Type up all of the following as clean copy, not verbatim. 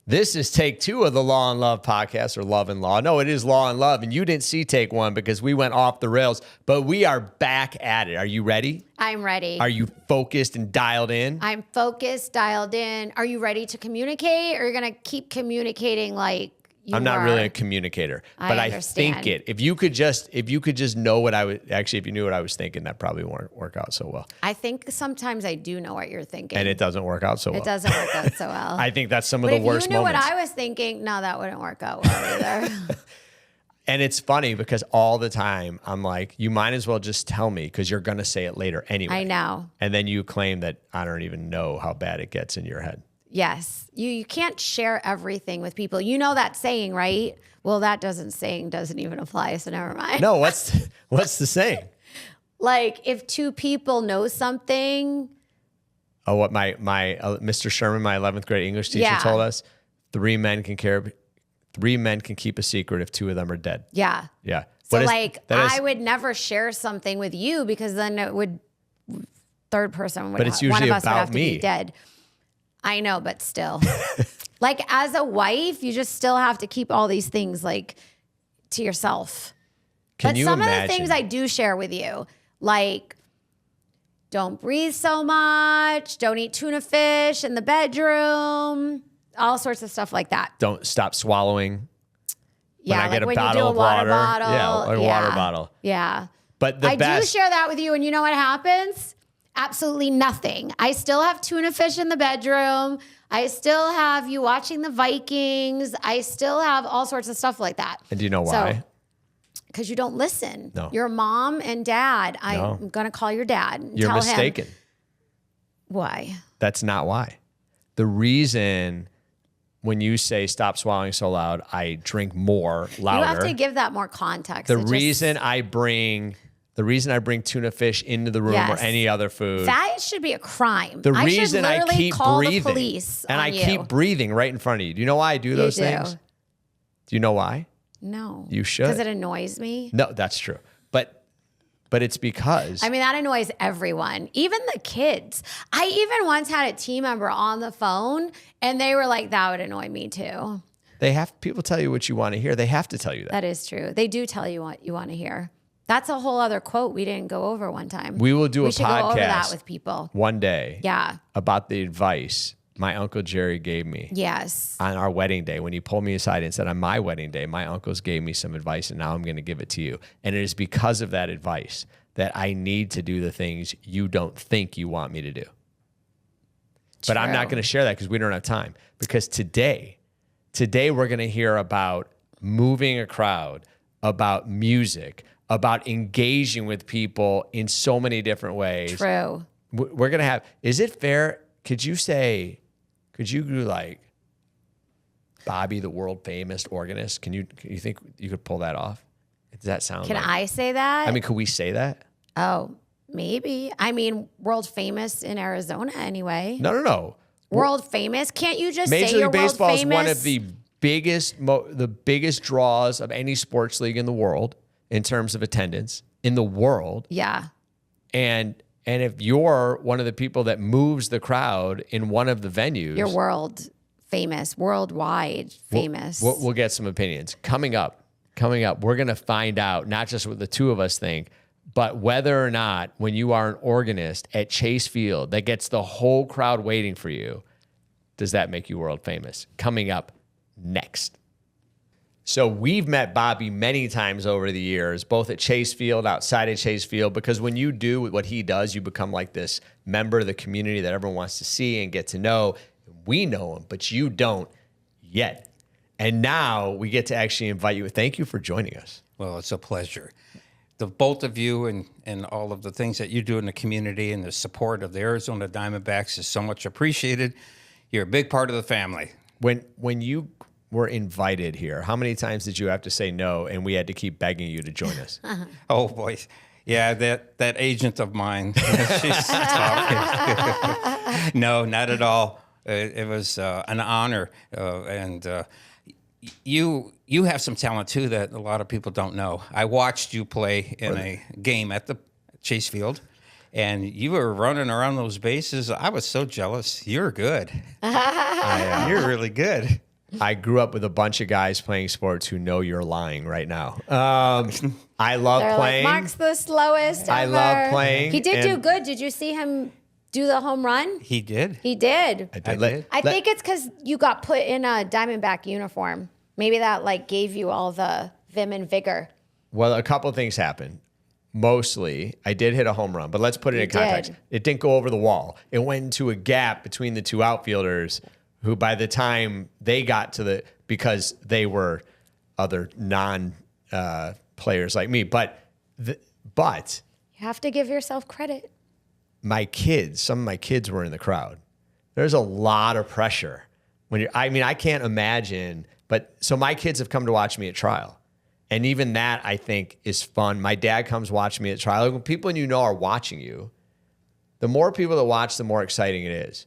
This is take 2 of the Law and Love podcast, or Love and Law. No, it is Law and Love, and you didn't see take 1 because we went off the rails, but we are back at it. Are you ready? I'm ready. Are you focused and dialed in? I'm focused, dialed in. Are you ready to communicate, or are you going to keep communicating like you I'm not really a communicator, but I think it. If you could just know what I would, actually, if you knew what I was thinking, that probably won't work out so well. I think sometimes I do know what you're thinking. And it doesn't work out so well. It doesn't work out so well. I think that's some of the worst moments. If you knew what I was thinking, no, that wouldn't work out well either. And it's funny because all the time I'm like, you might as well just tell me because you're going to say it later anyway. I know. And then you claim that I don't even know how bad it gets in your head. Yes. You can't share everything with people. You know that saying, right? Well, that saying doesn't even apply, so never mind. No, what's the saying? Like if 2 people know something. Oh, what my Mr. Sherman, my 11th grade English teacher told us, 3 men can keep a secret if 2 of them are dead. Yeah. Yeah. So I would never share something with you because then it would third person would But it's usually one of us would about have to me. be dead. I know, but still. Like as a wife, you just still have to keep all these things like to yourself. But some of the things I do share with you, like don't breathe so much, don't eat tuna fish in the bedroom, all sorts of stuff like that. Don't stop swallowing. Yeah, when I get like a when you do bottle a of water water. bottle. Yeah, like a water bottle. Yeah. But I do share that with you, and you know what happens? Absolutely nothing. I still have tuna fish in the bedroom. I still have you watching the Vikings. I still have all sorts of stuff like that. And do you know why? Because you don't listen. No. Your mom and dad. No. I'm going to call your dad and You're tell mistaken. him. Why? That's not why. The reason when you say stop swallowing so loud, I drink more, louder. You have to give that more context. The reason I bring tuna fish into the room or any other food. That should be a crime. The reason I keep call breathing the police and on I you. keep breathing right in front of you. Do you know why I do those things? Do you know why? No. You should. Because it annoys me. No, that's true. But it's because I mean, that annoys everyone, even the kids. I even once had a team member on the phone and they were like, that would annoy me too. people tell you what you want to hear. They have to tell you that. That is true. They do tell you what you want to hear. That's a whole other quote we didn't go over one time. We will do a podcast. We should go over that with people one day. Yeah. About the advice my Uncle Jerry gave me. Yes. On our wedding day, when he pulled me aside and said, on my wedding day, my uncles gave me some advice and now I'm going to give it to you. And it is because of that advice that I need to do the things you don't think you want me to do. But I'm not going to share that because we don't have time. Because today we're going to hear about moving a crowd, about music, about engaging with people in so many different ways. True. We're going to have, is it fair? Could you do like Bobby, the world famous organist? Can you think you could pull that off? Does that sound Can I say that? I mean, could we say that? Oh, maybe. I mean, world famous in Arizona anyway. No. World famous? Can't you just Major say you're League Baseball world is famous? one of the biggest draws of any sports league in the world in terms of attendance in the world. Yeah. And if you're one of the people that moves the crowd in one of the venues, you're world famous, worldwide famous. We'll get some opinions. Coming up, we're going to find out not just what the 2 of us think, but whether or not when you are an organist at Chase Field that gets the whole crowd waiting for you, does that make you world famous? Coming up next. So we've met Bobby many times over the years, both at Chase Field, outside of Chase Field, because when you do what he does, you become like this member of the community that everyone wants to see and get to know. We know him, but you don't yet. And now we get to actually invite you. Thank you for joining us. Well, it's a pleasure. The both of you and all of the things that you do in the community and the support of the Arizona Diamondbacks is so much appreciated. You're a big part of the family. When you were invited here, how many times did you have to say no and we had to keep begging you to join us? Oh, boy. Yeah, that agent of mine, she's tough. No, not at all. It was an honor. And you have some talent, too, that a lot of people don't know. I watched you play in a game at the Chase Field, and you were running around those bases. I was so jealous. You're good. You're really good. I grew up with a bunch of guys playing sports who know you're lying right now. I love They're playing. like, Mark's the slowest I ever. love playing. He did do good. Did you see him do the home run? He did. He did. I did. I think it's because you got put in a Diamondback uniform. Maybe that like gave you all the vim and vigor. Well, a couple of things happened. Mostly, I did hit a home run, but let's put it in context. It didn't go over the wall. It went into a gap between the two outfielders who by the time they got to because they were other non-players like me. But you have to give yourself credit. Some of my kids were in the crowd. There's a lot of pressure. I can't imagine, but so my kids have come to watch me at trial. And even that, I think, is fun. My dad comes watch me at trial. When people are watching you, the more people that watch, the more exciting it is.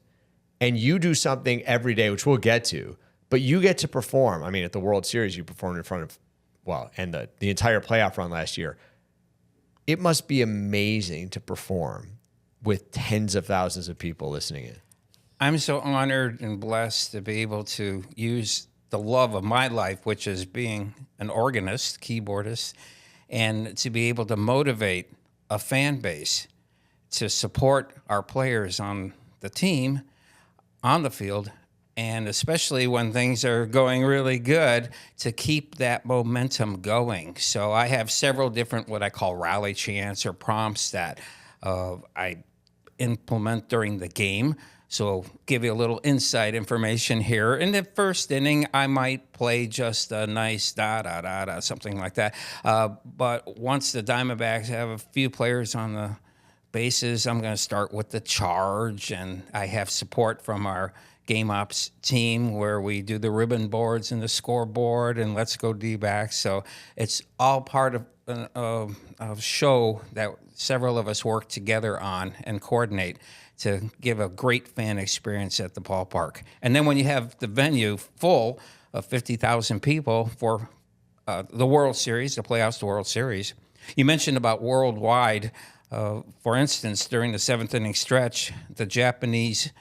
And you do something every day, which we'll get to, but you get to perform. I mean, at the World Series, you performed in front of, and the entire playoff run last year. It must be amazing to perform with tens of thousands of people listening in. I'm so honored and blessed to be able to use the love of my life, which is being an organist, keyboardist, and to be able to motivate a fan base to support our players on the team, on the field, and especially when things are going really good, to keep that momentum going. So I have several different what I call rally chants or prompts that I implement during the game. So give you a little inside information here. In the first inning, I might play just a nice da-da-da-da, something like that. But once the Diamondbacks have a few players on the bases, I'm going to start with the charge. And I have support from our game ops team where we do the ribbon boards and the scoreboard and let's go Dbacks. So it's all part of a show that several of us work together on and coordinate to give a great fan experience at the ballpark. And then when you have the venue full of 50,000 people for the World Series, the playoffs, the World Series, you mentioned about worldwide. For instance, during the seventh inning stretch, the Japanese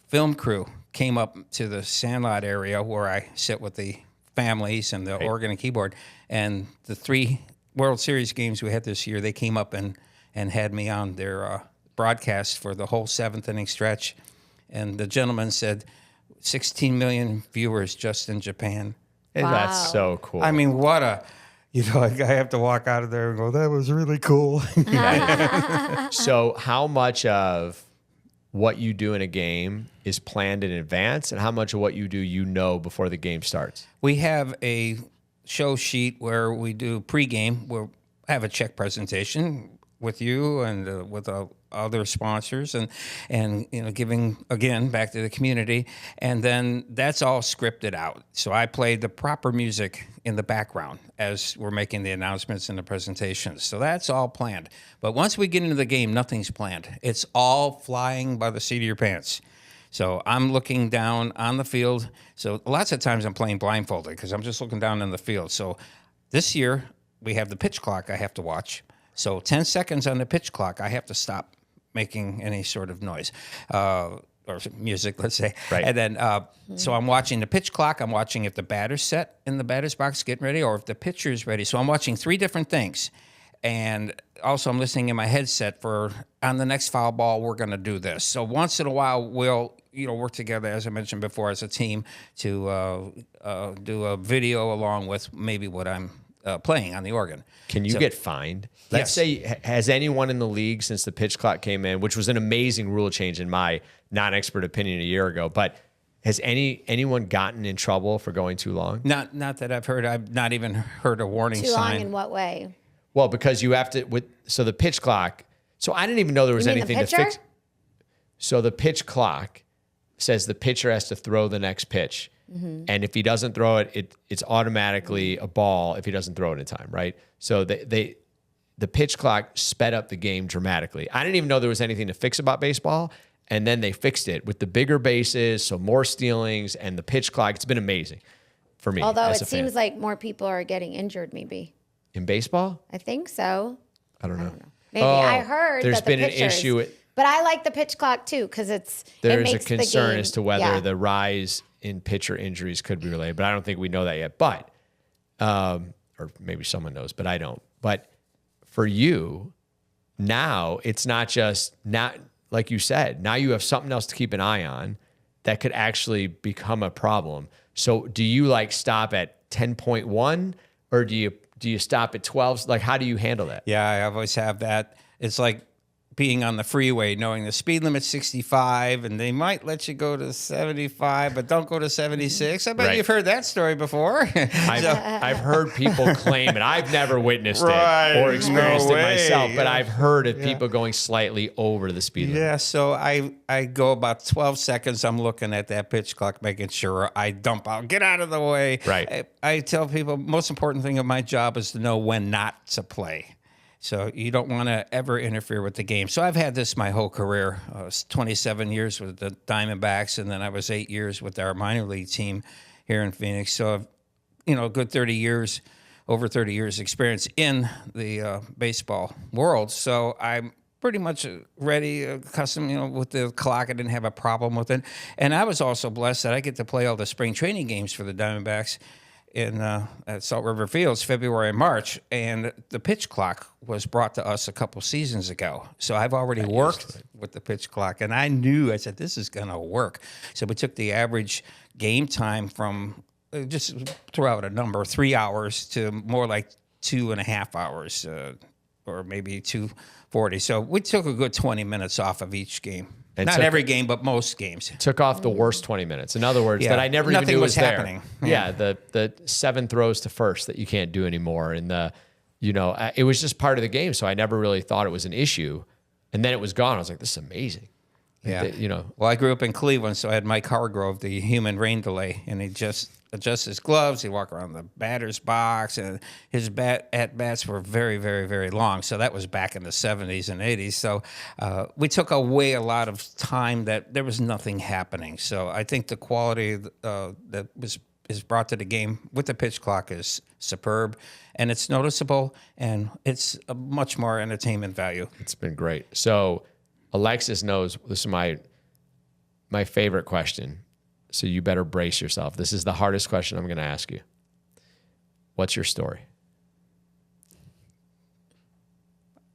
film crew came up to the Sandlot area where I sit with the families and the organ and keyboard. And the 3 World Series games we had this year, they came up and had me on their broadcast for the whole seventh inning stretch. And the gentleman said 16 million viewers just in Japan. Wow. That's so cool. I mean, what a, I have to walk out of there and go, that was really cool. So how much of what you do in a game is planned in advance and how much of what you do before the game starts? We have a show sheet where we do pregame. We'll have a check presentation with you and with other sponsors and giving again back to the community, and then that's all scripted out. So I play the proper music in the background as we're making the announcements and the presentations. So that's all planned. But once we get into the game, nothing's planned. It's all flying by the seat of your pants. So I'm looking down on the field. So lots of times I'm playing blindfolded because I'm just looking down on the field. So this year we have the pitch clock I have to watch. So 10 seconds on the pitch clock, I have to stop making any sort of noise or music, let's say. Right. And then, so I'm watching the pitch clock. I'm watching if the batter's set in the batter's box getting ready or if the pitcher's ready. So I'm watching 3 different things. And also I'm listening in my headset for, on the next foul ball, we're going to do this. So once in a while, we'll work together, as I mentioned before, as a team to do a video along with maybe what I'm playing on the organ. Can you get fined? Let's say, has anyone in the league since the pitch clock came in, which was an amazing rule change in my non-expert opinion a year ago, but has anyone gotten in trouble for going too long? Not that I've heard. I've not even heard a warning Too sign. long in what way? Well, because you have to, so the pitch clock, so I didn't even know there was anything to fix. So the pitch clock says the pitcher has to throw the next pitch. Mm-hmm. And if he doesn't throw it, it's automatically a ball if he doesn't throw it in time, right? So the pitch clock sped up the game dramatically. I didn't even know there was anything to fix about baseball. And then they fixed it with the bigger bases, so more stealings, and the pitch clock. It's been amazing for me. Although it seems like more people are getting injured, maybe. In baseball? I think so. I don't know. Maybe. I heard there's that the been an pitchers, issue. But I like the pitch clock too because there's a concern as to whether the rise in pitcher injuries could be related, but I don't think we know that yet. But, or maybe someone knows, but I don't. But for you, now it's not just like you said, now you have something else to keep an eye on that could actually become a problem. So do you like stop at 10.1 or do you stop at 12? Like, how do you handle that? Yeah, I always have that. It's like being on the freeway, knowing the speed limit's 65 and they might let you go to 75, but don't go to 76. I bet you've heard that story before. I've heard people claim it. I've never witnessed it or experienced it myself, but I've heard of people going slightly over the speed limit. Yeah, so I go about 12 seconds. I'm looking at that pitch clock, making sure I dump out, get out of the way. Right. I tell people, most important thing of my job is to know when not to play. So you don't want to ever interfere with the game. So I've had this my whole career. I was 27 years with the Dbacks, and then I was 8 years with our minor league team here in Phoenix. So, a good 30 years, over 30 years experience in the baseball world. So I'm pretty much ready, accustomed, with the clock. I didn't have a problem with it. And I was also blessed that I get to play all the spring training games for the Dbacks at Salt River Fields, February and March, and the pitch clock was brought to us a couple seasons ago. So I've already worked with the pitch clock, and I said, this is going to work. So we took the average game time from, just throw out a number, 3 hours to more like 2.5 hours, or maybe 2:40. So we took a good 20 minutes off of each game. Not every game, but most games. Took off the worst 20 minutes. In other words, that I never even knew was happening. There. Yeah, the 7 throws to first that you can't do anymore. And it was just part of the game. So I never really thought it was an issue. And then it was gone. I was like, this is amazing. Yeah. Well, I grew up in Cleveland, so I had Mike Hargrove, the human rain delay, and he just adjust his gloves. He'd walk around the batter's box, and his at-bats were very, very, very long. So that was back in the 70s and 80s. So we took away a lot of time that there was nothing happening. So I think the quality that is brought to the game with the pitch clock is superb, and it's noticeable, and it's a much more entertainment value. It's been great. So Alexis knows this is my favorite question. So you better brace yourself. This is the hardest question I'm going to ask you. What's your story?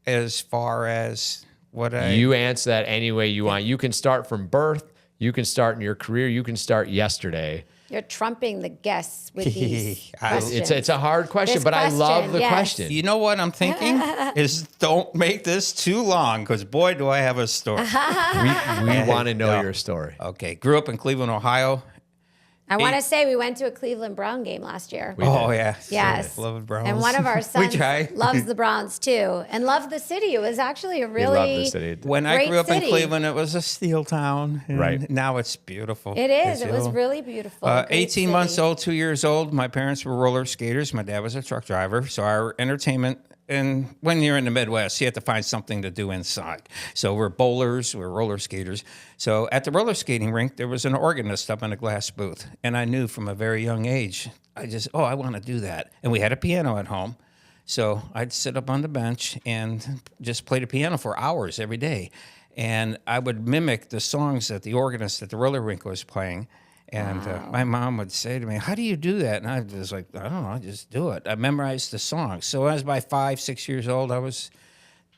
As far as you answer that any way you want. You can start from birth. You can start in your career. You can start yesterday. You're trumping the guests with these questions. It's a hard question, but I love the question. You know what I'm thinking is don't make this too long, because boy, do I have a story. we want to know your story. Okay. Grew up in Cleveland, Ohio. I want to say we went to a Cleveland Brown game last year. Oh, yeah. Yes. Love Browns. And one of our sons loves the Browns, too, and loved the city. It was actually a really great city. When I grew up in Cleveland, it was a steel town. Right. Now it's beautiful. It is. It was really beautiful. 18 months old, 2 years old. My parents were roller skaters. My dad was a truck driver. So our entertainment, and when you're in the Midwest, you have to find something to do inside. So we're bowlers, we're roller skaters. So at the roller skating rink, there was an organist up in a glass booth. And I knew from a very young age, I want to do that. And we had a piano at home. So I'd sit up on the bench and just play the piano for hours every day. And I would mimic the songs that the organist at the roller rink was playing. And my mom would say to me, how do you do that? And I was like, I don't know, I just do it. I memorized the songs. So as by 5, 6 years old, I was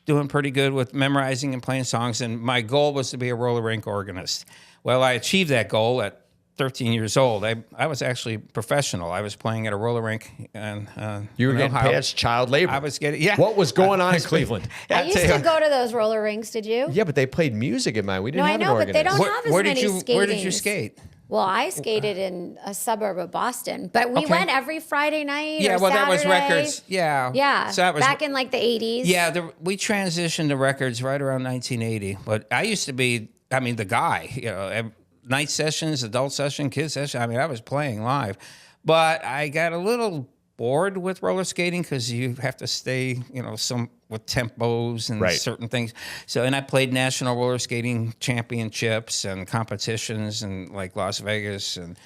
doing pretty good with memorizing and playing songs. And my goal was to be a roller rink organist. Well, I achieved that goal at 13 years old. I was actually professional. I was playing at a roller rink. And you were getting paid as child labor. I was getting, yeah. What was going on in Cleveland? I used to go to those roller rinks, did you? Yeah, but they played music at mine. We didn't have an organist. But they don't have as many skating. Where did you skate? Well, I skated in a suburb of Boston, but we went every Friday night. Yeah, or Saturday. that was records. Yeah. Yeah. So that was back in like the 80s. Yeah, we transitioned to records right around 1980. But I used to be, the guy, night sessions, adult session, kids session. I was playing live. But I got a little bored with roller skating because you have to stay, with tempos and certain things. So, and I played national roller skating championships and competitions in like Las Vegas and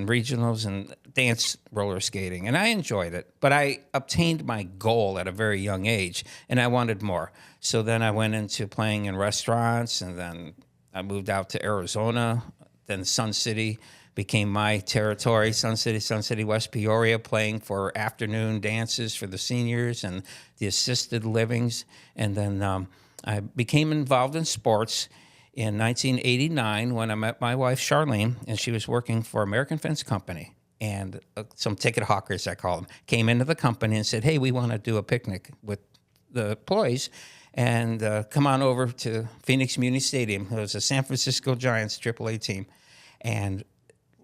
regionals and dance roller skating. And I enjoyed it, but I obtained my goal at a very young age and I wanted more. So then I went into playing in restaurants, and then I moved out to Arizona, then Sun City, became my territory. Sun City, West Peoria, playing for afternoon dances for the seniors and the assisted livings. And then I became involved in sports in 1989 when I met my wife, Charlene, and she was working for American Fence Company. And some ticket hawkers, I call them, came into the company and said, hey, we want to do a picnic with the employees and come on over to Phoenix Muni Stadium. It was a San Francisco Giants AAA team. And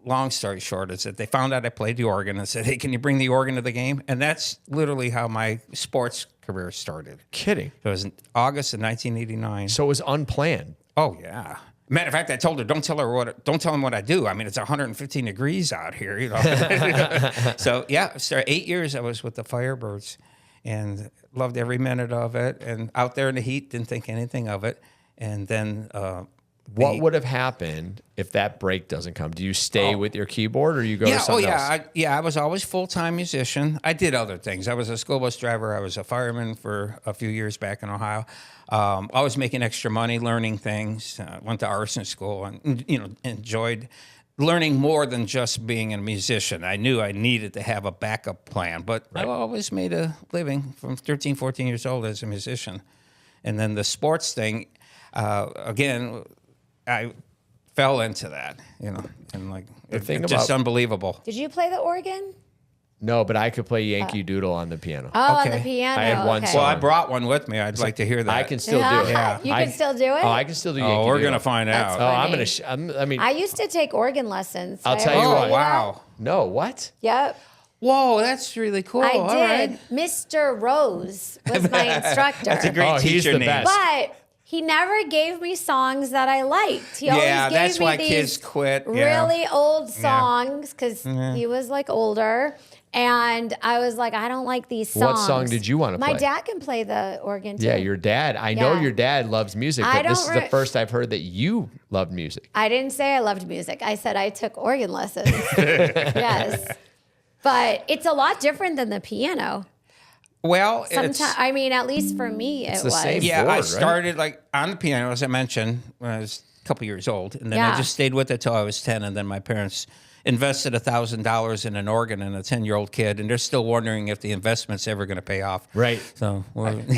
long story short is that they found out I played the organ and said, hey, can you bring the organ to the game? And that's literally how my sports career started. Kidding. It was in August of 1989. So it was unplanned. Oh, yeah. Matter of fact, I told her, don't tell them what I do. I mean, it's 115 degrees out here, you know. So, yeah, 8 years I was with the Firebirds and loved every minute of it. And out there in the heat, didn't think anything of it. And then what would have happened if that break doesn't come? Do you stay with your keyboard or you go to something else? I was always full-time musician. I did other things. I was a school bus driver. I was a fireman for a few years back in Ohio. Always making extra money, learning things. Went to arson school and, you know, enjoyed learning more than just being a musician. I knew I needed to have a backup plan, but I always made a living from 13, 14 years old as a musician. And then the sports thing, again, I fell into that, you know, and like it's just unbelievable. Did you play the organ? No, but I could play Yankee Doodle on the piano. Oh, okay. On the piano. I had one song. Well, I brought one with me. I'd like to hear that. I can still do it. Yeah. You can still do it? Oh, I can still do Yankee Doodle. We're going to find out. I used to take organ lessons. I'll tell you what. Wow. No, what? Yep. Whoa, that's really cool. I did. Right. Mr. Rose was my instructor. That's a great teacher name. But he never gave me songs that I liked. He always gave that's me why these kids quit. really old songs because he was like older. And I was like, I don't like these songs. What song did you want to play? My dad can play the organ too. Yeah, your dad. I know your dad loves music, but this is the first I've heard that you loved music. I didn't say I loved music. I said I took organ lessons. Yes. But it's a lot different than the piano. Well, sometimes, I mean, at least for me, it was. Same yeah, board, I started like on the piano, as I mentioned, when I was a couple years old. And then I just stayed with it till I was 10. And then my parents invested $1,000 in an organ and a 10-year-old kid, and they're still wondering if the investment's ever going to pay off. Right. So, aren't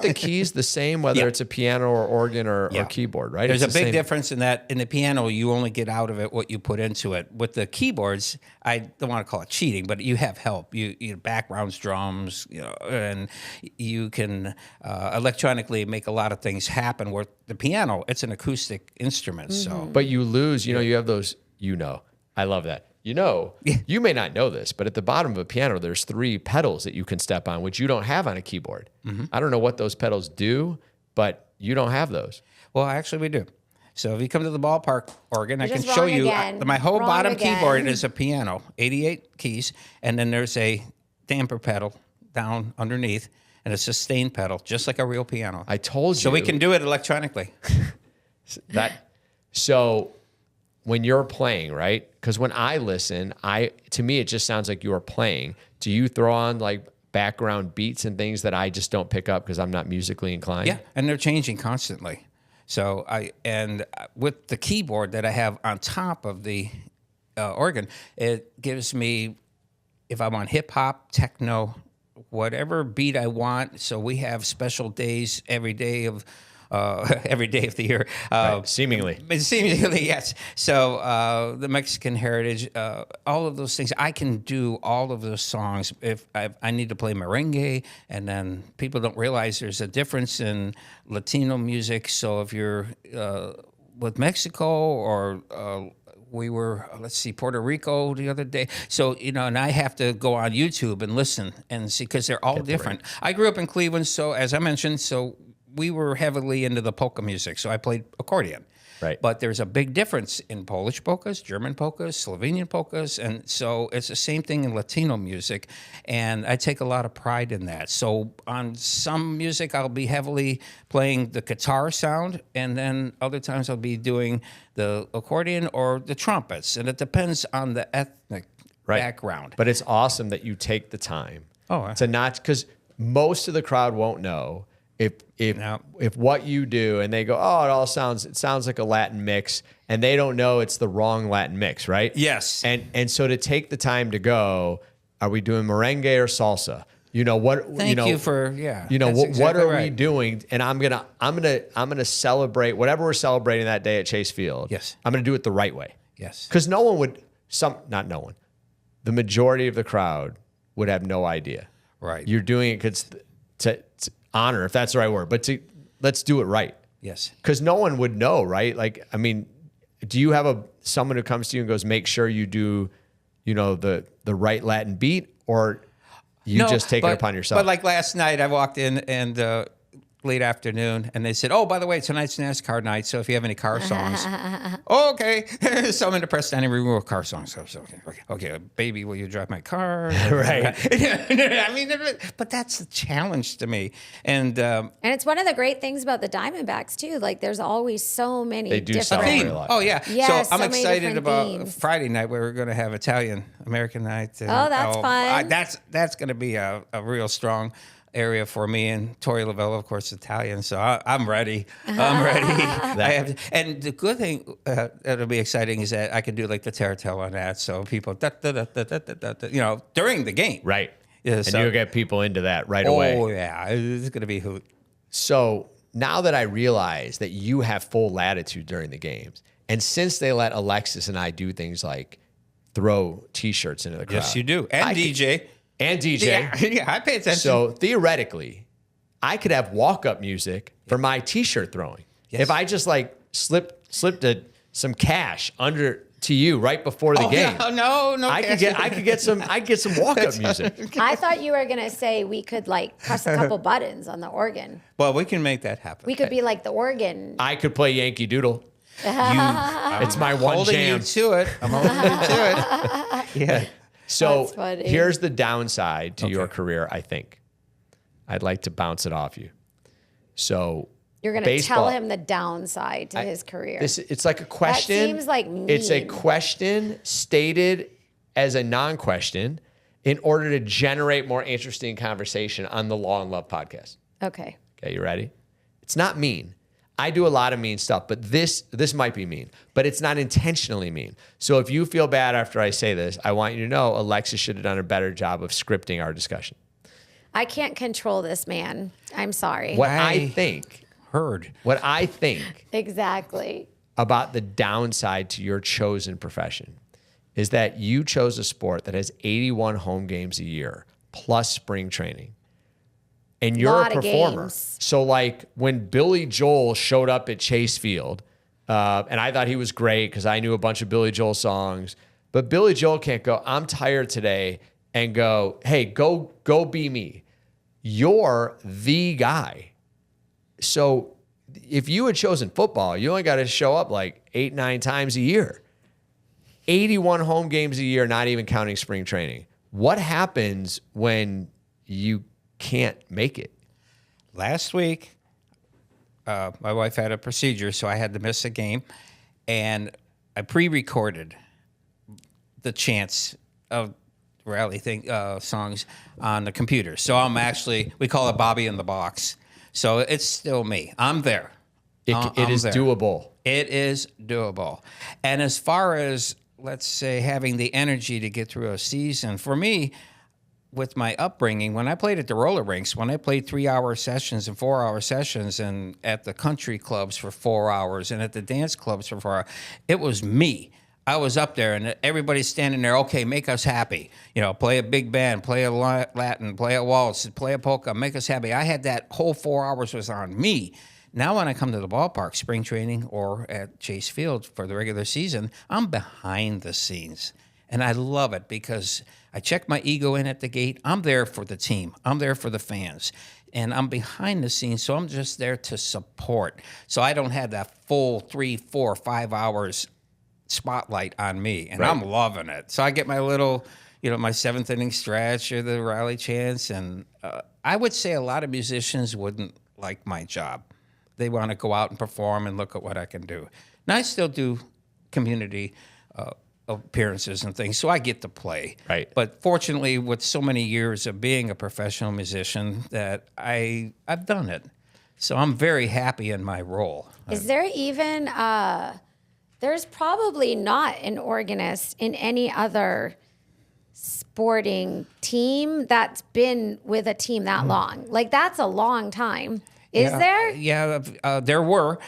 the keys the same whether it's a piano or organ or keyboard, right? There's a big difference in that. In the piano, you only get out of it what you put into it. With the keyboards, I don't want to call it cheating, but you have help. You backgrounds, drums, you know, and you can electronically make a lot of things happen. Where the piano, it's an acoustic instrument. So, but you lose. You know, you have those. I love that. You know, you may not know this, but at the bottom of a piano, there's 3 pedals that you can step on, which you don't have on a keyboard. Mm-hmm. I don't know what those pedals do, but you don't have those. Well, actually, we do. So if you come to the ballpark organ, I can show you. My whole bottom keyboard is a piano, 88 keys, and then there's a damper pedal down underneath, and a sustain pedal, just like a real piano. I told you. So we can do it electronically. So when you're playing, right? Because when I listen, to me, it just sounds like you're playing. Do you throw on like background beats and things that I just don't pick up because I'm not musically inclined? Yeah, and they're changing constantly. So with the keyboard that I have on top of the organ, it gives me, if I want hip hop, techno, whatever beat I want. So we have special days every day of the year. Seemingly, yes. So the Mexican heritage, all of those things, I can do all of those songs. If I need to play merengue, and then people don't realize there's a difference in Latino music. So if you're with Mexico or we were, Puerto Rico the other day. So, you know, and I have to go on YouTube and listen and see, because they're all different. I grew up in Cleveland, so as I mentioned, we were heavily into the polka music, so I played accordion. Right. But there's a big difference in Polish polkas, German polkas, Slovenian polkas, and so it's the same thing in Latino music, and I take a lot of pride in that. So on some music, I'll be heavily playing the guitar sound, and then other times I'll be doing the accordion or the trumpets, and it depends on the ethnic background. But it's awesome that you take the time to not, because most of the crowd won't know. if what you do and they go, oh, it sounds like a Latin mix, and they don't know it's the wrong Latin mix, right? Yes. And so to take the time to go, are we doing merengue or salsa? You know what? Thank you for You know what exactly are right. we doing? And I'm gonna celebrate whatever we're celebrating that day at Chase Field. Yes. I'm gonna do it the right way. Yes. Because no one would. Not no one. The majority of the crowd would have no idea. Right. You're doing it because to honor, if that's the right word, but let's do it right. Yes. Because no one would know, right? Like, I mean, do you have someone who comes to you and goes, make sure you do, the right Latin beat, or you just take it upon yourself? But like last night, I walked in and late afternoon, and they said, "Oh, by the way, tonight's NASCAR night. So if you have any car songs, okay." So I'm in the press standing room with car songs. So okay, baby, will you drive my car? Right. I mean, but that's a challenge to me, and it's one of the great things about the Diamondbacks too. Like, there's always so many They do different. celebrate theme. a lot. Oh yeah. Yes, so I'm so many excited different about themes. Friday night where we're going to have Italian American night. And, Oh, that's fun. That's going to be a real strong area for me, and Tori Lavello, of course, Italian. So I'm ready. I'm ready. And the good thing that'll be exciting is that I can do like the tarantella on that. So people, during the game. Right. Yeah, And so- you'll get people into that right away. Oh yeah, it's going to be hoot. So now that I realize that you have full latitude during the games, and since they let Alexis and I do things like throw T-shirts into the crowd. Yes, you do. And DJ. And DJ. Yeah, I pay attention. So theoretically, I could have walk-up music for my T-shirt throwing. Yes. If I just like slipped some cash under to you right before the game. No. I could get some walk-up music. I thought you were gonna say we could like press a couple buttons on the organ. Well, we can make that happen. We could be like the organ. I could play Yankee Doodle. It's my one holding jam. you to it. I'm holding you to it. Yeah. So That's funny. here's the downside to your career, I think. I'd like to bounce it off you. So You're gonna baseball- tell him the downside to his career. it's like a question. seems like It's a mean. question stated as a non-question in order to generate more interesting conversation on the Law and Love podcast. Okay. Okay, you ready? It's not mean. I do a lot of mean stuff, but this might be mean, but it's not intentionally mean. So if you feel bad after I say this, I want you to know Alexis should have done a better job of scripting our discussion. I can't control this man. I'm sorry. What I think Exactly. about the downside to your chosen profession is that you chose a sport that has 81 home games a year plus spring training. And you're Lot a of performer. games. So like when Billy Joel showed up at Chase Field, and I thought he was great because I knew a bunch of Billy Joel songs, but Billy Joel can't go, I'm tired today, and go, hey, go be me. You're the guy. So if you had chosen football, you only got to show up like 8-9 times a year. 81 home games a year, not even counting spring training. What happens when you can't make it? Last week, my wife had a procedure, so I had to miss a game, and I pre-recorded the chants of rally songs on the computer. So I'm actually, we call it Bobby in the Box. So it's still me. I'm there. It is there. doable. It is doable. And as far as, let's say, having the energy to get through a season, for me, with my upbringing, when I played at the roller rinks, when I played 3-hour sessions and 4-hour sessions, and at the country clubs for 4 hours and at the dance clubs for 4 hours, it was me. I was up there and everybody's standing there, okay, make us happy. Play a big band, play a Latin, play a waltz, play a polka, make us happy. I had that whole 4 hours was on me. Now when I come to the ballpark, spring training or at Chase Field for the regular season, I'm behind the scenes. And I love it because I check my ego in at the gate. I'm there for the team. I'm there for the fans. And I'm behind the scenes, so I'm just there to support. So I don't have that full 3, 4, 5 hours spotlight on me. And Right. I'm loving it. So I get my little, my 7th inning stretch or the rally chants. And I would say a lot of musicians wouldn't like my job. They want to go out and perform and look at what I can do. Now I still do community appearances and things, so I get to play. Right. But fortunately, with so many years of being a professional musician, that I've done it. So I'm very happy in my role. Is there even, there's probably not an organist in any other sporting team that's been with a team that long. Like, that's a long time. Is there? Yeah, there were.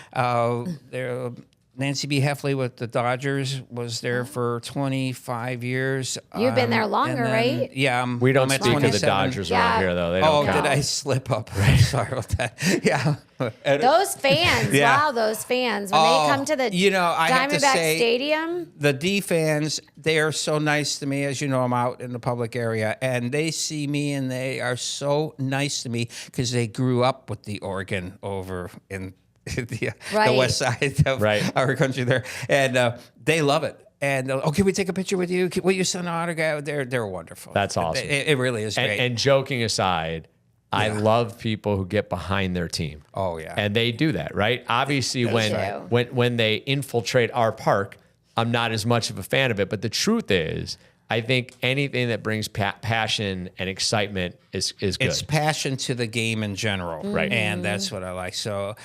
Nancy B. Heffley with the Dodgers was there for 25 years. You've been there longer, right? Yeah. We don't I'm at speak of the 27. Dodgers around here, though. They don't count. Did I slip up? Sorry about that. Yeah. Those fans, wow, those fans. When they come to the I have to Diamondback say, Stadium. the D fans, they are so nice to me. As you know, I'm out in the public area, and they see me, and they are so nice to me because they grew up with the organ over in the west side of our country there. And they love it. And can we take a picture with you? Will you send an autograph? They're wonderful. That's awesome. It really is great. And joking aside, I love people who get behind their team. Oh, yeah. And they do that, right? Obviously, when they infiltrate our park, I'm not as much of a fan of it. But the truth is, I think anything that brings passion and excitement is good. It's passion to the game in general, right? And that's what I like. So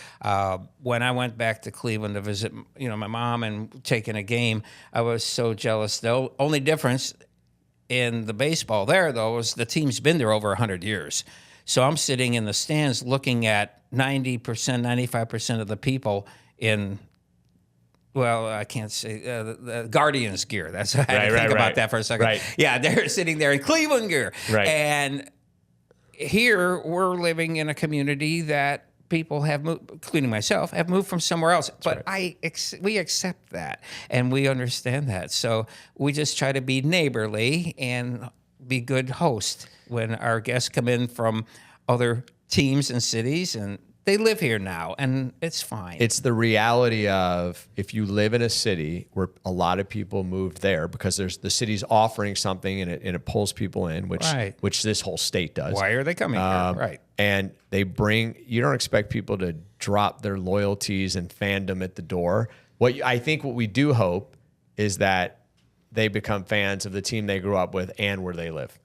when I went back to Cleveland to visit, my mom and taking a game, I was so jealous. The only difference in the baseball there, though, was the team's been there over 100 years. So I'm sitting in the stands looking at 90%, 95% of the people in. Well, I can't say the Guardians gear. That's I had to think about that for a second. Right. Yeah, they're sitting there in Cleveland gear. Right. And here we're living in a community that people have moved, including myself, have moved from somewhere else. But we accept that and we understand that. So we just try to be neighborly and be good hosts when our guests come in from other teams and cities, and they live here now, and it's fine. It's the reality of if you live in a city where a lot of people moved there because the city's offering something and it pulls people in, which this whole state does. Why are they coming here? Right. And you don't expect people to drop their loyalties and fandom at the door. I think what we do hope is that they become fans of the team they grew up with and where they live.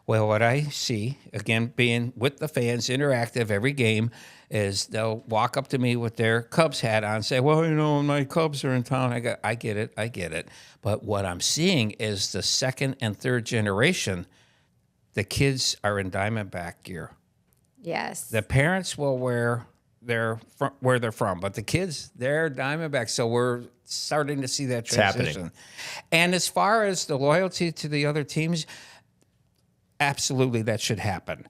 Well, what I see, again, being with the fans, interactive every game, is they'll walk up to me with their Cubs hat on and say, well, my Cubs are in town. I get it. But what I'm seeing is the second and third generation, the kids are in Diamondback gear. Yes. The parents will wear where they're from, but the kids, they're Diamondbacks. So we're starting to see that transition. It's happening. And as far as the loyalty to the other teams, absolutely, that should happen.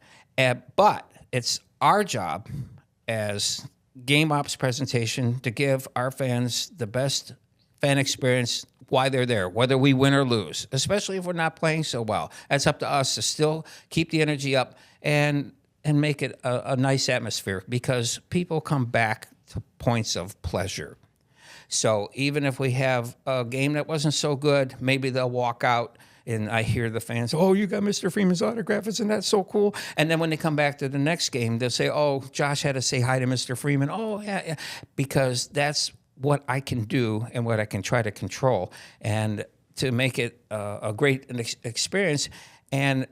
But it's our job as Game Ops presentation to give our fans the best fan experience while they're there, whether we win or lose, especially if we're not playing so well. It's up to us to still keep the energy up and make it a nice atmosphere because people come back to points of pleasure. So even if we have a game that wasn't so good, maybe they'll walk out and I hear the fans, oh, you got Mr. Freeman's autograph. Isn't that so cool? And then when they come back to the next game, they'll say, oh, Josh had to say hi to Mr. Freeman. Oh, yeah. Because that's what I can do and what I can try to control and to make it a great experience. And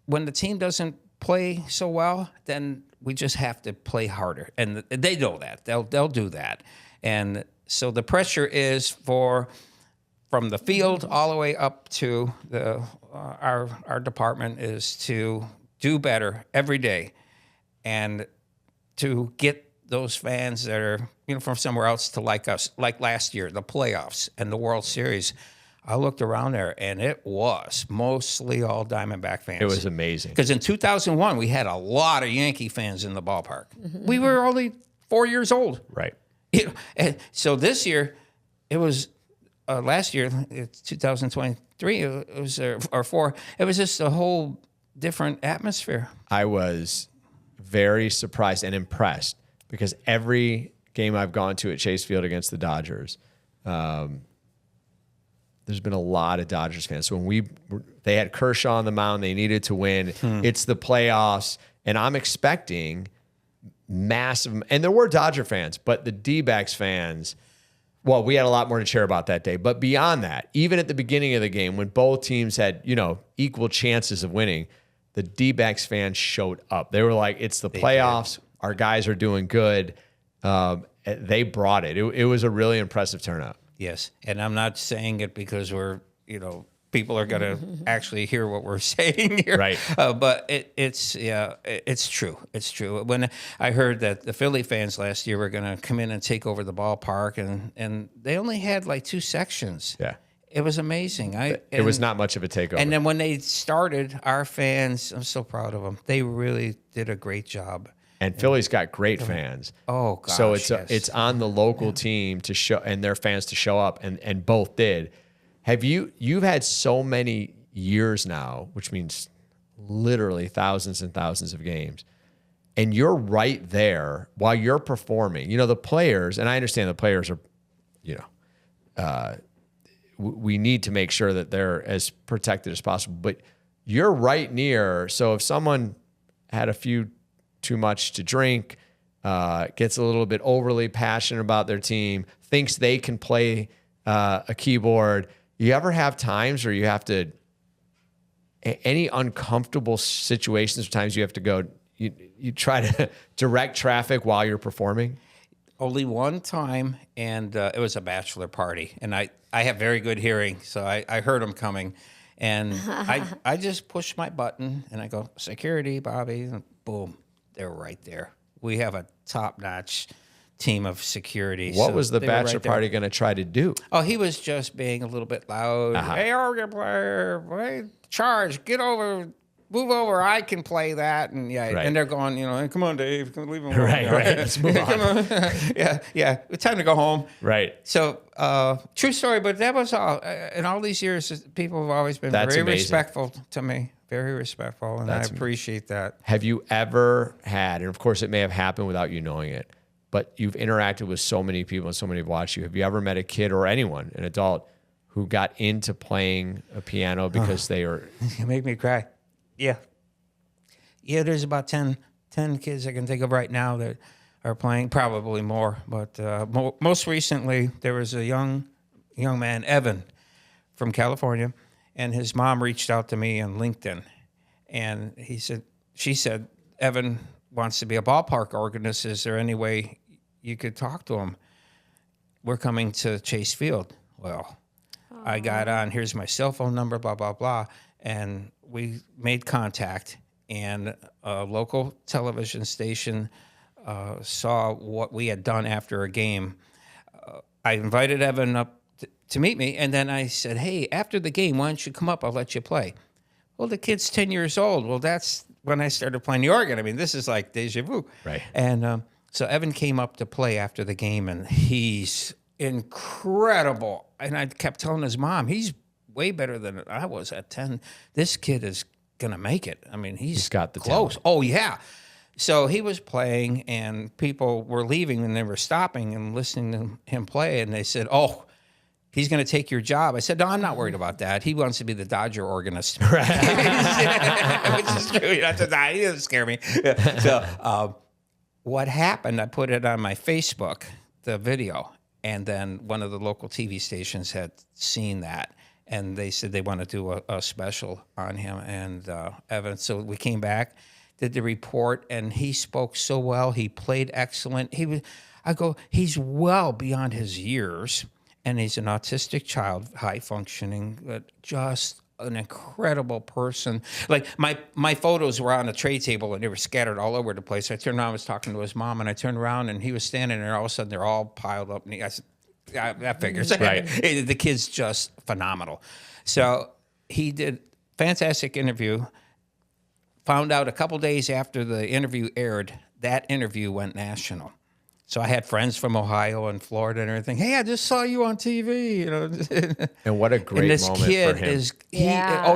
when the team doesn't play so well, then we just have to play harder. And they know that. They'll do that. And so the pressure is from the field all the way up to our department is to do better every day and to get those fans that are from somewhere else to like us. Like last year, the playoffs and the World Series, I looked around there and it was mostly all Diamondback fans. It was amazing. Because in 2001, we had a lot of Yankee fans in the ballpark. Mm-hmm. We were only 4 years old. Right. And so this year, it was... last year, it's 2023, it was or 4. It was just a whole different atmosphere. I was very surprised and impressed because every game I've gone to at Chase Field against the Dodgers, there's been a lot of Dodgers fans. So when they had Kershaw on the mound, they needed to win. It's the playoffs, and I'm expecting massive. And there were Dodger fans, but the Dbacks fans. Well, we had a lot more to cheer about that day. But beyond that, even at the beginning of the game, when both teams had, equal chances of winning, the Dbacks fans showed up. They were like, it's the playoffs. our guys are doing good. They brought it. It was a really impressive turnout. Yes. And I'm not saying it because we're, people are going to actually hear what we're saying here. Right. But it's true. It's true. When I heard that the Philly fans last year were going to come in and take over the ballpark, and they only had like 2 sections. Yeah. It was amazing. It was not much of a takeover. And then when they started, our fans, I'm so proud of them. They really did a great job. And Philly's got great fans. Oh, gosh, so yes. it's on the local team to show and their fans to show up, and both did. You've had so many years now, which means literally thousands and thousands of games, and you're right there while you're performing. The players, and I understand the players are, we need to make sure that they're as protected as possible, but you're right near. So if someone had a few too much to drink, gets a little bit overly passionate about their team, thinks they can play a keyboard, you ever have times where you have to, any uncomfortable situations or times you have to go, you try to direct traffic while you're performing? Only one time, and it was a bachelor party, and I have very good hearing, so I heard them coming, and I just pushed my button, and I go, security, Bobby, and boom, they're right there. We have a top-notch team of security. What was the bachelor party going to try to do? Oh, he was just being a little bit loud. Hey, organ player, charge, get over, move over. I can play that, and and they're going, hey, come on, Dave, come leave him alone. Right. Let's move on. yeah, it's time to go home. Right. So, true story, but that was all. In all these years, people have always been very respectful to me. Very respectful, and I appreciate that. Have you ever had, and of course it may have happened without you knowing it, but you've interacted with so many people and so many have watched you. Have you ever met a kid or anyone, an adult, who got into playing a piano because they were... You make me cry. Yeah, there's about 10 kids I can think of right now that are playing, probably more. But most recently, there was a young man, Evan, from California, and his mom reached out to me on LinkedIn, and she said, Evan wants to be a ballpark organist. Is there any way you could talk to him? We're coming to Chase Field. Well, I got on, here's my cell phone number, blah, blah, blah. And we made contact, and a local television station saw what we had done after a game. I invited Evan up to meet me, and then I said, hey, after the game, why don't you come up? I'll let you play. Well, the kid's 10 years old. Well, that's when I started playing the organ. I mean, this is like deja vu. Right. And so Evan came up to play after the game, and he's incredible. And I kept telling his mom, he's way better than I was at 10. This kid is going to make it. I mean, he's got the close. talent. Oh, yeah. So he was playing, and people were leaving, and they were stopping and listening to him play, and they said, oh, he's going to take your job. I said, no, I'm not worried about that. He wants to be the Dodger organist. Right. Which is true. He doesn't scare me. So what happened, I put it on my Facebook, the video, and then one of the local TV stations had seen that, and they said they want to do a special on him and Evan. So we came back, did the report, and he spoke so well. He played excellent. He's well beyond his years. And he's an autistic child, high functioning, but just an incredible person. Like my photos were on a tray table and they were scattered all over the place. I turned around, I was talking to his mom, and I turned around and he was standing there. All of a sudden, they're all piled up. And I said, that figures. Right. The kid's just phenomenal. So he did fantastic interview. Found out a couple days after the interview aired, that interview went national. So I had friends from Ohio and Florida and everything. Hey, I just saw you on TV. And what a great and this moment kid for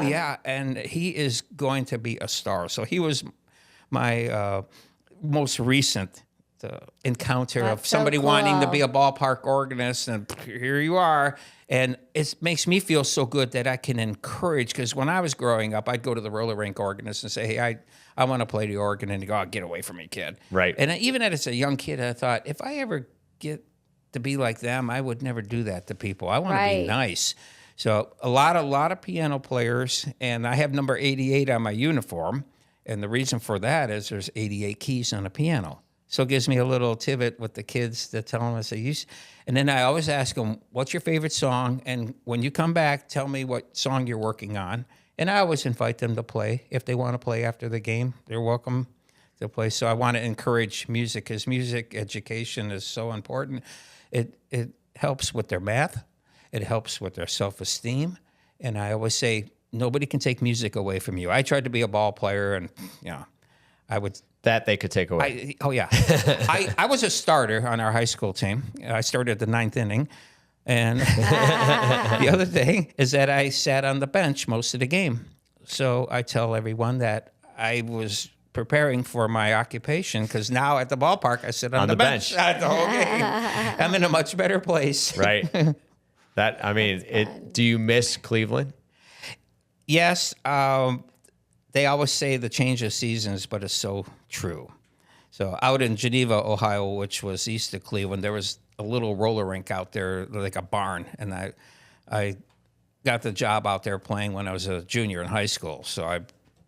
him. And he is going to be a star. So he was my most recent encounter of somebody wanting to be a ballpark organist, and here you are. And it makes me feel so good that I can encourage, because when I was growing up, I'd go to the roller rink organist and say, hey, I want to play the organ, and he'd go, oh, get away from me, kid. Right. And even as a young kid, I thought, if I ever get to be like them, I would never do that to people. I want to be nice. So a lot of piano players, and I have number 88 on my uniform, and the reason for that is there's 88 keys on a piano. So it gives me a little tidbit with the kids to tell them. I say, and then I always ask them, what's your favorite song? And when you come back, tell me what song you're working on. And I always invite them to play. If they want to play after the game, they're welcome to play. So I want to encourage music, because music education is so important. It helps with their math. It helps with their self-esteem. And I always say, nobody can take music away from you. I tried to be a ball player, and I would... That they could take away. I was a starter on our high school team. I started at the 9th inning. And the other thing is that I sat on the bench most of the game. So I tell everyone that I was preparing for my occupation, because now at the ballpark, I sit on the bench the whole game. I'm in a much better place. Right. Do you miss Cleveland? Yes. They always say the change of seasons, but it's so true. So out in Geneva, Ohio, which was east of Cleveland, there was a little roller rink out there, like a barn. And I got the job out there playing when I was a junior in high school. So I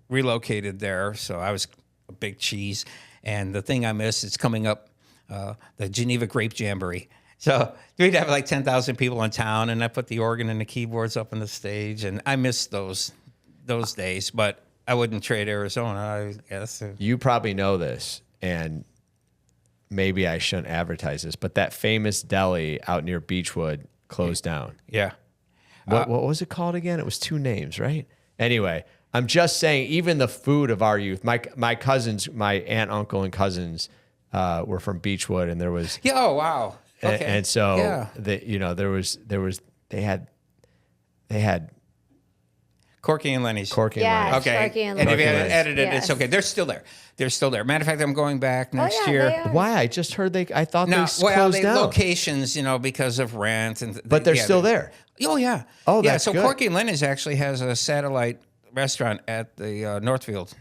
relocated there. So I was a big cheese. And the thing I miss is coming up, the Geneva Grape Jamboree. So we'd have like 10,000 people in town, and I put the organ and the keyboards up on the stage. And I miss those days, but I wouldn't trade Arizona, I guess. You probably know this, and maybe I shouldn't advertise this, but that famous deli out near Beechwood closed down. Yeah. What was it called again? It was 2 names, right? Anyway, I'm just saying, even the food of our youth, my cousins, my aunt, uncle, and cousins were from Beechwood, and there was... Yeah, oh, wow. Okay. And so, yeah. they had Corky and Lenny's. Corky and Lenny's. Okay. Corky and if you Lenny's. haven't edited it, Yes. it's okay. They're still there. Matter of fact, I'm going back next year. They are. Why? I just heard I thought No, they closed down. locations, because of rent. But they're still there. Oh, yeah. Oh, yeah. that's So good. Corky and Lenny's actually has a satellite restaurant at the Northfield,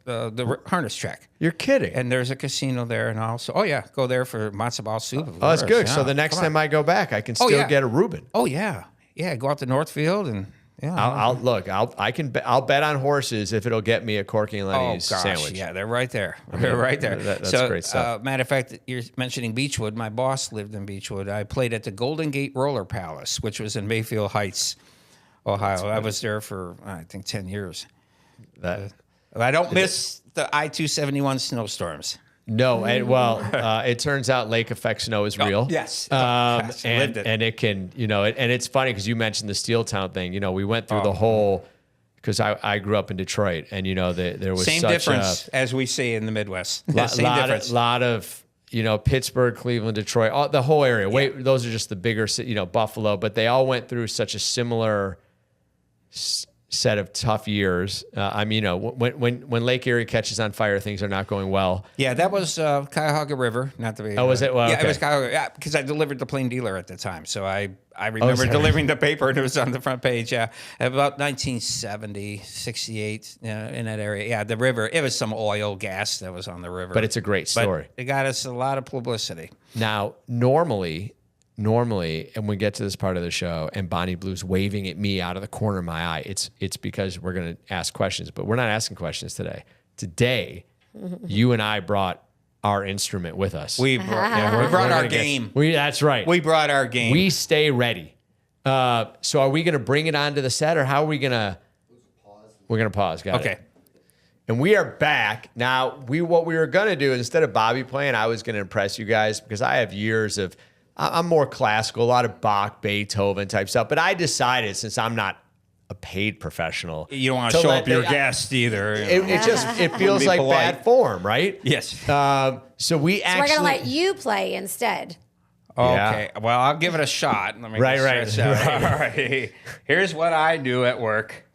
the harness track. You're kidding. And there's a casino there, and also, go there for matzo ball soup. Oh, that's good. So the next time I go back, I can still get a Reuben. Oh, yeah. Yeah, go out to Northfield and... Yeah, I'll bet on horses if it'll get me a Corky and Lenny's sandwich. Yeah, they're right there. They're right there. That's great stuff. Matter of fact, you're mentioning Beechwood. My boss lived in Beechwood. I played at the Golden Gate Roller Palace, which was in Mayfield Heights, Ohio. I was there for, I think, 10 years. I don't miss the I-271 snowstorms. No, it turns out lake effect snow is real. Yes. And it can, and it's funny because you mentioned the Steel Town thing. We went through the whole, because I grew up in Detroit, and there was same such difference as we see in the Midwest. Same difference. Lot of Pittsburgh, Cleveland, Detroit, the whole area. Wait, those are just the bigger, Buffalo, but they all went through such a similar set of tough years. When Lake Erie catches on fire, things are not going well. Yeah, that was Cuyahoga River, not the. Oh, was it? Well, yeah, okay. It was Cuyahoga. Yeah, because I delivered the Plain Dealer at the time, so I remember delivering the paper, and it was on the front page. Yeah, about 1970, 68, in that area. Yeah, the river. It was some oil, gas that was on the river. But it's a great story. But it got us a lot of publicity. Now, normally, and we get to this part of the show, and Bonnie Blue's waving at me out of the corner of my eye, it's because we're going to ask questions, but we're not asking questions today. Today, you and I brought our instrument with us. We brought our game. That's right. We brought our game. We stay ready. So are we going to bring it onto the set, or how are we going to? We're going to pause. Got it. And we are back. Now, what we were going to do, instead of Bobby playing, I was going to impress you guys, because I have years of, I'm more classical, a lot of Bach, Beethoven type stuff. But I decided, since I'm not a paid professional, you don't want to show up your guest either. It feels like bad form, right? Yes. So we're going to let you play instead. Okay. Yeah. Well, I'll give it a shot. Let me right. All right. Here's what I do at work.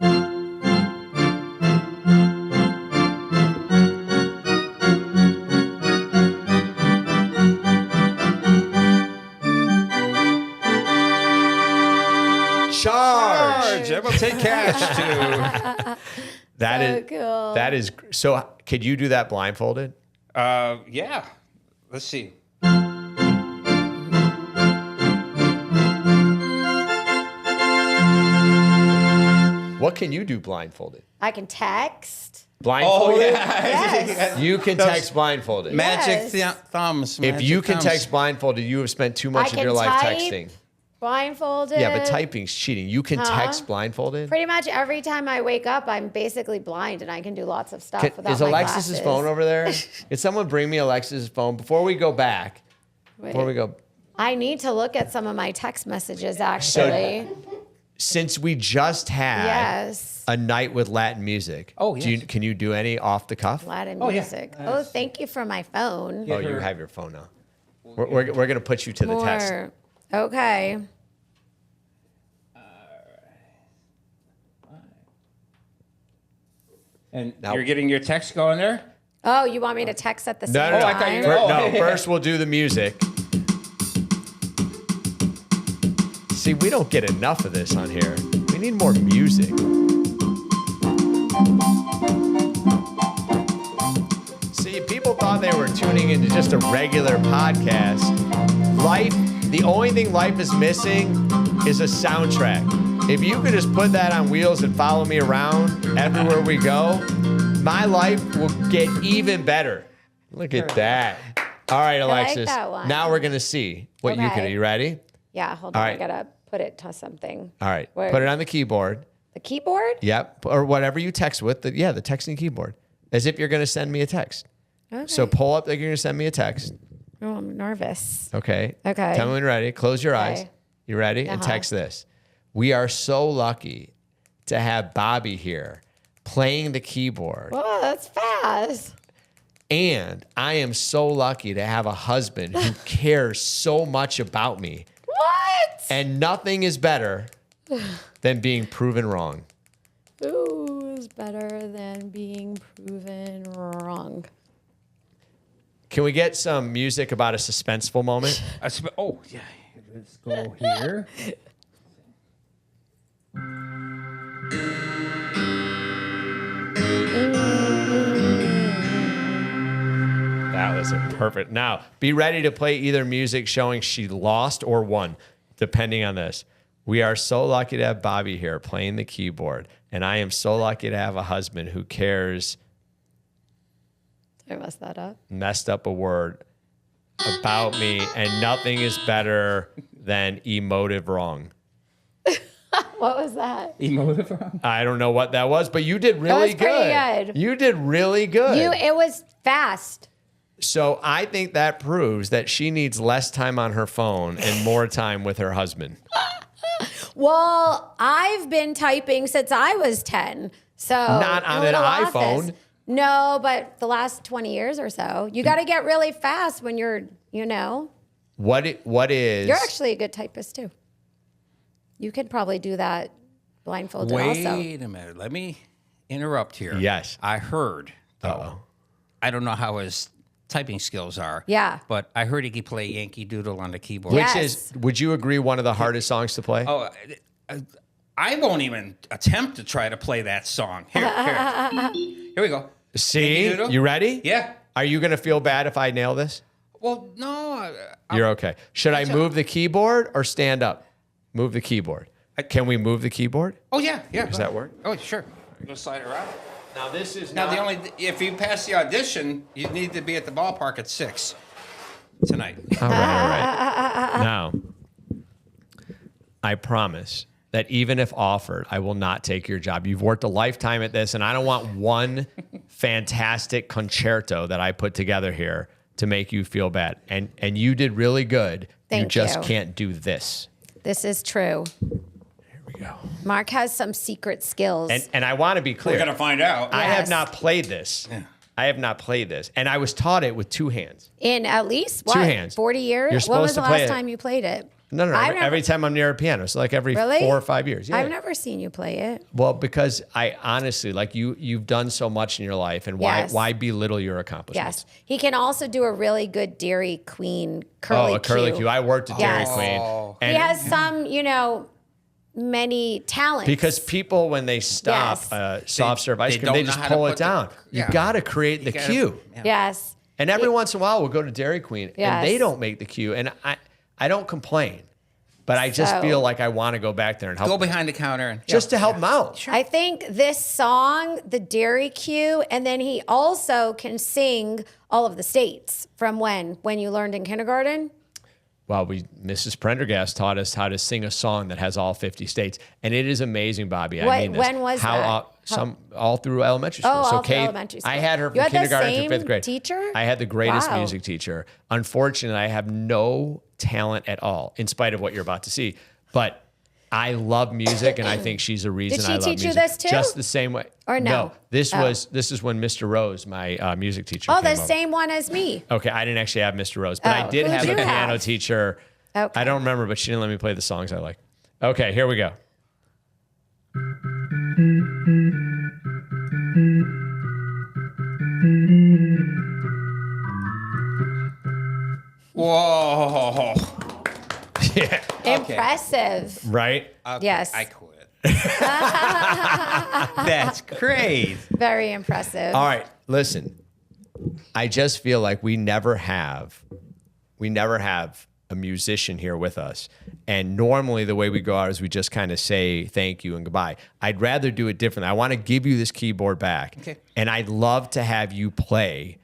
Charge! I will take cash too. Cool. That is so. Could you do that blindfolded? Yeah. Let's see. What can you do blindfolded? I can text. Blindfolded? Yes. You can text blindfolded. Magic thumbs. If you can thumbs. text blindfolded, you have spent too much I of your can life type. texting. Blindfolded. Yeah, but typing's cheating. You can text blindfolded. Pretty much every time I wake up, I'm basically blind and I can do lots of stuff without Is my Alexis's glasses. phone over there? Can someone bring me Alexis's phone before we go back? Before we go. I need to look at some of my text messages actually. Since we just had Yes. a night with Latin music, can you do any off the cuff? Latin Oh, yeah. music. Oh, thank you for my phone. Oh, you have your phone now. We're going to put you to the test. Okay. And you're getting your text going there? Oh, you want me to text at the same No, time? I thought you no. Oh. First, we'll do the music. See, we don't get enough of this on here. We need more music. See, people thought they were tuning into just a regular podcast. The only thing life is missing is a soundtrack. If you could just put that on wheels and follow me around everywhere we go, my life will get even better. Look at that. All right, Alexis. that one. Now we're going to see what you can do. You ready? Yeah, hold on. All I right. gotta put it to something. All right. Where? Put it on the keyboard. The keyboard? Yep. Or whatever you text with. The texting keyboard. As if you're going to send me a text. Okay. So pull up like you're going to send me a text. Oh, I'm nervous. Okay. Okay. Tell me when you're ready. Close your eyes. Okay. You ready? And text this. We are so lucky to have Bobby here playing the keyboard. Oh, that's fast. And I am so lucky to have a husband who cares so much about me. What? And nothing is better than being proven wrong. Ooh, is better than being proven wrong. Can we get some music about a suspenseful moment? Oh, yeah. Let's go here. That was a perfect. Now, be ready to play either music showing she lost or won, depending on this. We are so lucky to have Bobby here playing the keyboard, and I am so lucky to have a husband who cares. I messed that up. Messed up a word about me, and nothing is better than emotive wrong. What was that? Emotive wrong? I don't know what that was, but you did really was pretty good. good. You did really good. It was fast. So I think that proves that she needs less time on her phone and more time with her husband. Well, I've been typing since I was 10. So Not on an little iPhone. office. No, but the last 20 years or so. You got to get really fast when you're, What is? You're actually a good typist too. You could probably do that blindfolded also. Wait a minute. Let me interrupt here. Yes. I heard, though, Uh-oh. I don't know how his typing skills are. Yeah. But I heard he could play Yankee Doodle on the keyboard. Which Yes. is? Would you agree one of the hardest songs to play? Oh, I won't even attempt to try to play that song. Here we go. See, Yankee Doodle? you ready? Yeah. Are you gonna feel bad if I nail this? Well, no. You're okay. Should I move the keyboard or stand up? Move the keyboard. Can we move the keyboard? Oh, yeah. Does that work? Oh, sure. Go slide it around. Now this is Now, if you pass the audition, you need to be at the ballpark at 6 tonight. All right. Now, I promise that even if offered, I will not take your job. You've worked a lifetime at this, and I don't want one fantastic concerto that I put together here to make you feel bad. And you did really good. Thank you just you. can't do this. This is true. Here we go. Mark has some secret skills. And I want to be clear. We're going to find out. I have Yes. not played this. Yeah. I have not played this. And I was taught it with two hands. In at least, what, Two hands. 40 years? You're When was supposed the to play last it. time you played it? No. I've Every never- time I'm near a piano. So like every Really? 4 or 5 years. Yeah. I've never seen you play it. Well, because I honestly, like you've done so much in your life, and Yes. why belittle your accomplishments? Yes. He can also do a really good Dairy Queen curly Oh, a curly Q. I worked at Yes. Dairy Queen. He And has some, many talents. because people, when they stop Yes. soft serve ice they cream, don't they know just how to pull it put the- down. Yeah. You got to create the gotta- cue. yeah. Yes. And every once in a while, we'll go to Dairy Queen, Yes. and they don't make the cue, and I don't complain. But I just feel like I want to go back there and help. Go behind the counter. And, just to help them out. I think this song, the Dairy Cue, and then he also can sing all of the states from when you learned in kindergarten. Well, Mrs. Prendergast taught us how to sing a song that has all 50 states, and it is amazing, Bobby. I mean, when was that? All through elementary school. All through elementary school. I had her from kindergarten through fifth grade. Teacher? I had the greatest music teacher. Unfortunately, I have no talent at all, in spite of what you're about to see. But I love music, and I think she's a reason I love music. Did she teach you this too? Just the same way. Or no? This is when Mr. Rose, my music teacher, came the over. Same one as me. Okay, I didn't actually have Mr. Rose, but I did have a piano teacher. Okay. I don't remember, but she didn't let me play the songs I like. Okay, here we go. Whoa. Yeah. Impressive. Right? Okay, Yes. I quit. That's great. Very impressive. All right, listen. I just feel like we never have a musician here with us. And normally the way we go out is we just kind of say thank you and goodbye. I'd rather do it differently. I want to give you this keyboard back. Okay. And I'd love to have you play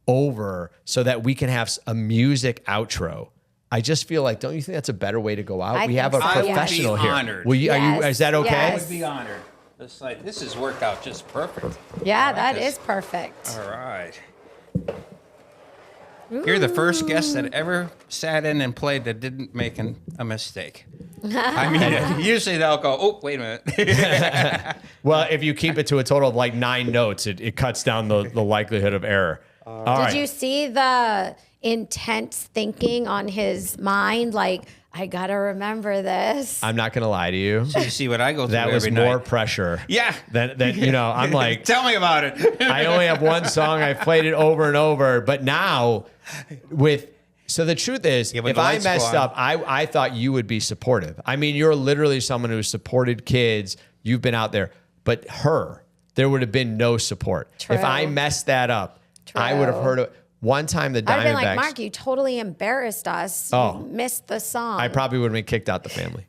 over so that we can have a music outro. I just feel like, don't you think that's a better way to go out? We have a professional here. I would be honored. Will you, is that okay? I would be honored. This has worked out just perfect. Yeah, that is perfect. All right. You're the first guest that ever sat in and played that didn't make a mistake. I mean, usually they'll go, oh, wait a minute. Well, if you keep it to a total of like 9 notes, it cuts down the likelihood of error. Did you see the intense thinking on his mind? Like, I got to remember this. I'm not going to lie to you. So you see what I go through That was every more night. pressure. Yeah. Than I'm like, Tell me about it. I only have one song. I've played it over and over. But now so the truth is, Yeah, but if the I lights messed go on. up, I thought you would be supportive. I mean, you're literally someone who's supported kids. You've been out there. But there would have been no support. True. If I messed that up, I would have heard it. One time the Diamondbacks. I'd have been like, Mark, you totally embarrassed us. You missed the song. I probably would have been kicked out the family.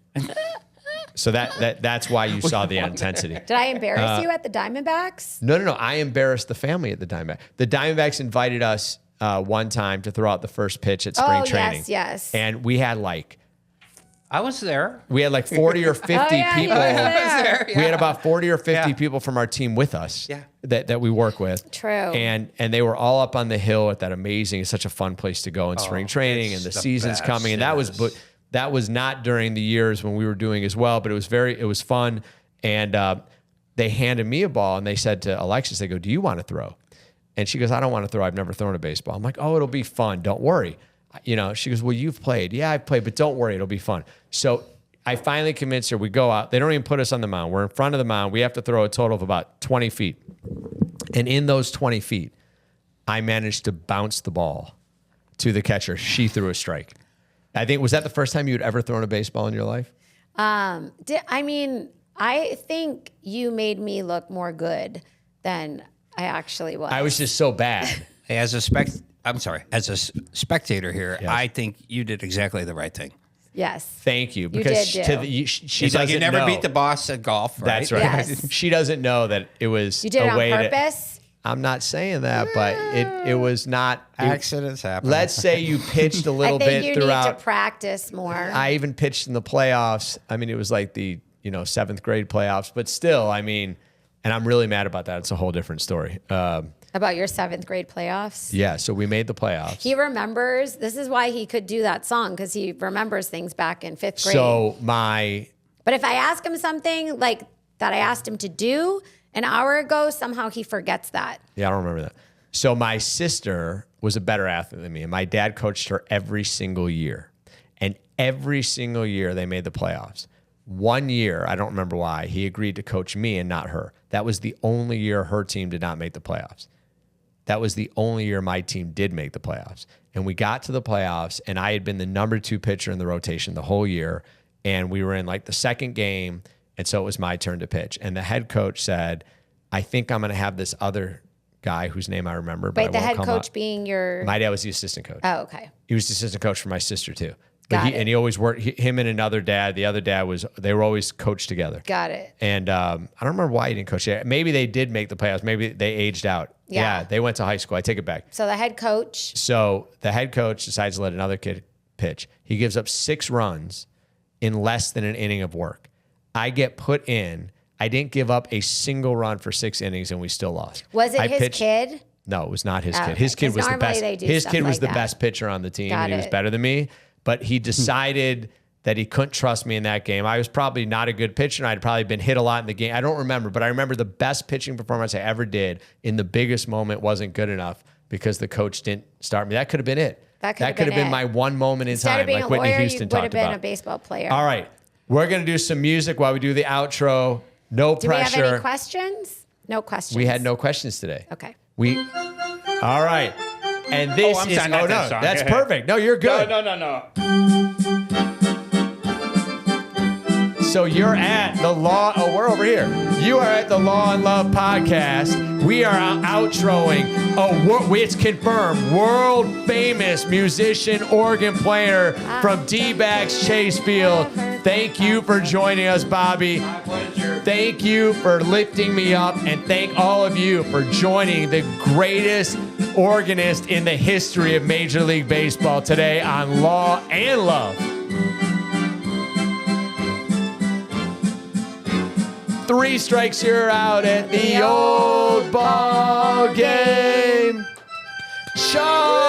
So that's why you saw the intensity. Did I embarrass you at the Diamondbacks? No. I embarrassed the family at the Diamondbacks. The Diamondbacks invited us one time to throw out the first pitch at spring training. Yes. And we had like I was there. 40 or 50 people. You were there. We had about 40 or 50 people from our team with us that we work with. True. And they were all up on the hill at that amazing, it's such a fun place to go in spring training, and the season's best. coming. And that was not during the years when we were doing as well, but it was fun. And they handed me a ball and they said to Alexis, they go, do you want to throw? And she goes, I don't want to throw. I've never thrown a baseball. I'm like, oh, it'll be fun. Don't worry. She goes, well, you've played. Yeah, I've played, but don't worry. It'll be fun. So I finally convinced her. We go out. They don't even put us on the mound. We're in front of the mound. We have to throw a total of about 20 feet. And in those 20 feet, I managed to bounce the ball to the catcher. She threw a strike. I think, was that the first time you'd ever thrown a baseball in your life? I think you made me look more good than I actually was. I was just so bad. Hey, as a spectator here, Yes. I think you did exactly the right thing. Yes. Thank you. You Because did she He's like, you doesn't never know. beat the boss at golf, right? That's right. Yes. She doesn't know that it was You did it a on way purpose? I'm not saying that, but it was not. Accidents happen. Let's say you pitched a little I think bit you throughout. need to practice more. I even pitched in the playoffs. I mean, it was like the 7th grade playoffs, but still, I mean, and I'm really mad about that. It's a whole different story. About your 7th grade playoffs? Yeah, so we made the playoffs. He remembers. This is why he could do that song, because he remembers things back in 5th grade. So But if I ask him something like that I asked him to do an hour ago, somehow he forgets that. Yeah, I don't remember that. So my sister was a better athlete than me, and my dad coached her every single year. And every single year they made the playoffs. One year, I don't remember why, he agreed to coach me and not her. That was the only year her team did not make the playoffs. That was the only year my team did make the playoffs. And we got to the playoffs, and I had been the number 2 pitcher in the rotation the whole year. And we were in like the second game, and so it was my turn to pitch. And the head coach said, I think I'm going to have this other guy whose name I remember. But Wait, the head coach being your... My dad was the assistant coach. Oh, okay. He was the assistant coach for my sister too. But he always worked, him and another dad. The other dad they were always coached together. Got it. And I don't remember why he didn't coach there. Maybe they did make the playoffs. Maybe they aged out. Yeah, they went to high school. I take it back. So the head coach. So the head coach decides to let another kid pitch. He gives up 6 runs in less than an inning of work. I get put in. I didn't give up a single run for 6 innings, and we still lost. Was it his kid? No, it was not his kid. His kid was the best. His kid was the best pitcher on the team, and he was better than me. But he decided that he couldn't trust me in that game. I was probably not a good pitcher, and I'd probably been hit a lot in the game. I don't remember, but I remember the best pitching performance I ever did in the biggest moment wasn't good enough because the coach didn't start me. That could have been it. That could have been my one moment in time, like Whitney Houston talked about. Instead of being a lawyer, you would have been a baseball player. All right. We're going to do some music while we do the outro. No pressure. Do we have any questions? No questions. We had no questions today. Okay. All right. And this is... Oh, no. That's perfect. No, you're good. No. So you're at the Law... Oh, we're over here. You are at the Law and Love podcast. We are outroing it's confirmed, world-famous musician, organ player from Dbacks Chasefield. Thank you for joining us, Bobby. My pleasure. Thank you for lifting me up, and thank all of you for joining the greatest organist in the history of Major League Baseball today on Law and Love. 3 strikes, you're out at the old ball game. Shaw.